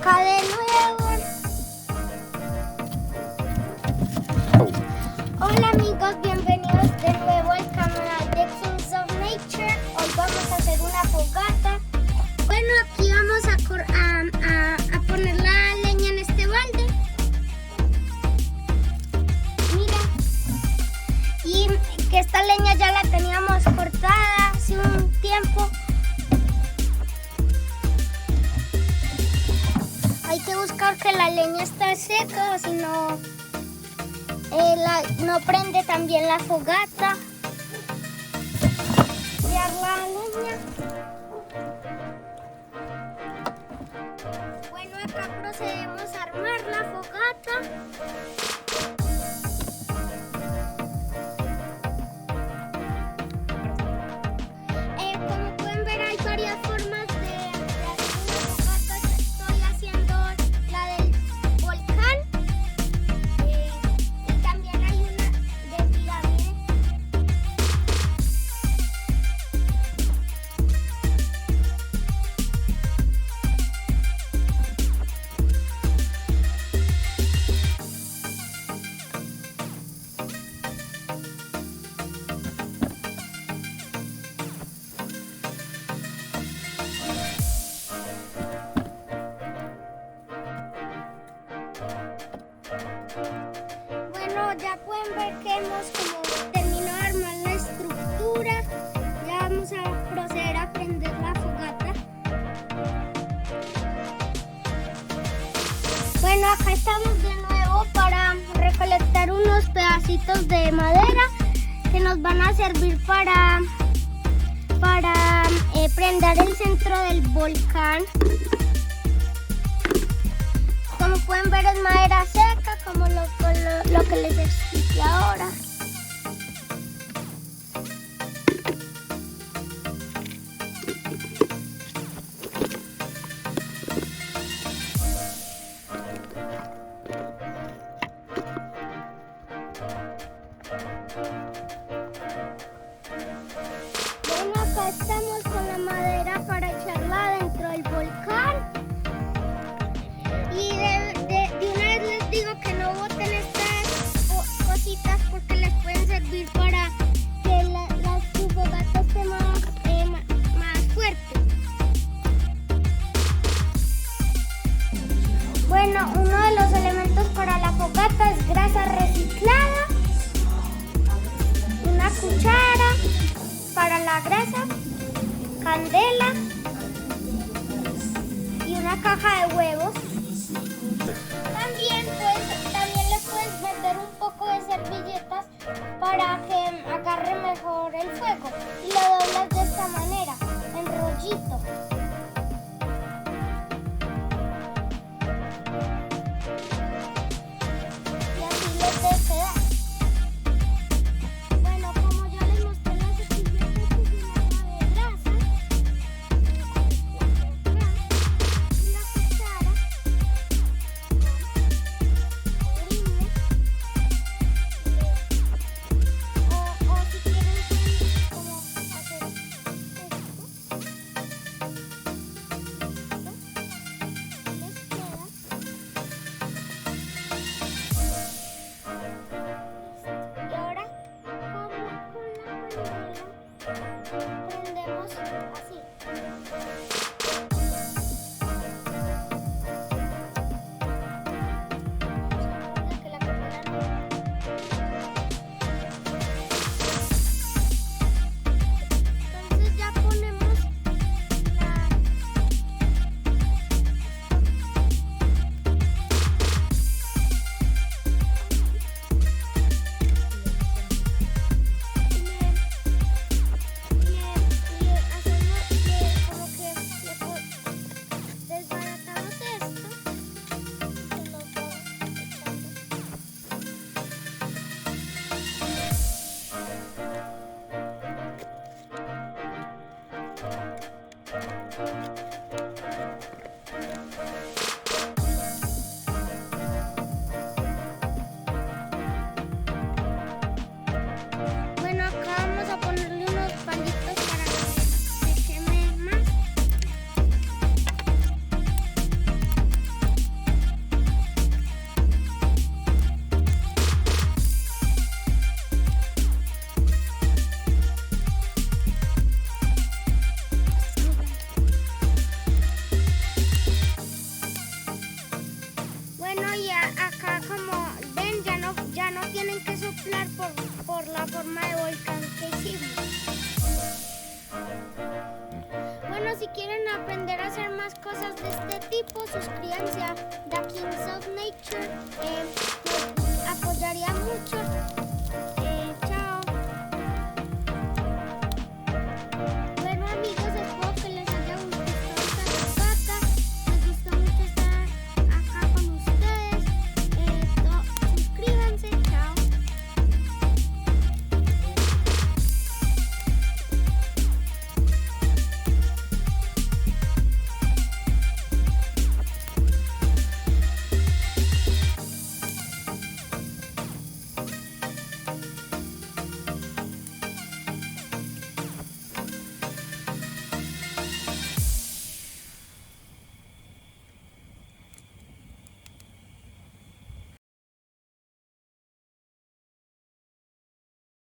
acá de nuevo. Hola amigos, bienvenidos de nuevo al canal de Kings of Nature. Hoy vamos a hacer una fogata. Bueno, aquí vamos a poner la leña en este balde. Mira, y que esta leña ya la teníamos cortada hace un tiempo. Hay que buscar que la leña esté seca, o si no, no prende también la fogata. Tirar la leña. Bueno, acá procedemos a armar la fogata. Como pueden ver, hay varias formas de hacer una fogata. Yo estoy haciendo la del volcán y también hay una de pirámide. Bueno, ya pueden ver que hemos como terminado de armar la estructura. Ya vamos a proceder a prender la fogata. Bueno, acá estamos de nuevo para recolectar unos pedacitos de madera que nos van a servir para prender el centro del volcán. Como pueden ver, es madera seca, como lo que les expliqué ahora. Bueno, acá estamos con la madera para echarla dentro del volcán. Y de una vez les digo que no boten estas cositas porque les pueden servir para que su fogata esté más fuerte. Bueno, uno de los elementos para la fogata es grasa reciclada, una cuchara para la grasa, candela y una caja de huevos. También le puedes meter un poco de servilletas para que agarre mejor el fuego y lo doblas de esta manera, en rollito. Y así le debe quedar. Bueno, como ya les mostré las servilletas que se llama de grasa, y la cuchara. O si quieren pueden como hacer esto. Les queda. Y ahora como con la candela prendemos así. Que la candela no. Entonces ya ponemos la... si quieren aprender a hacer más cosas de este tipo, suscríbanse a The Kings of Nature. Me apoyaría mucho.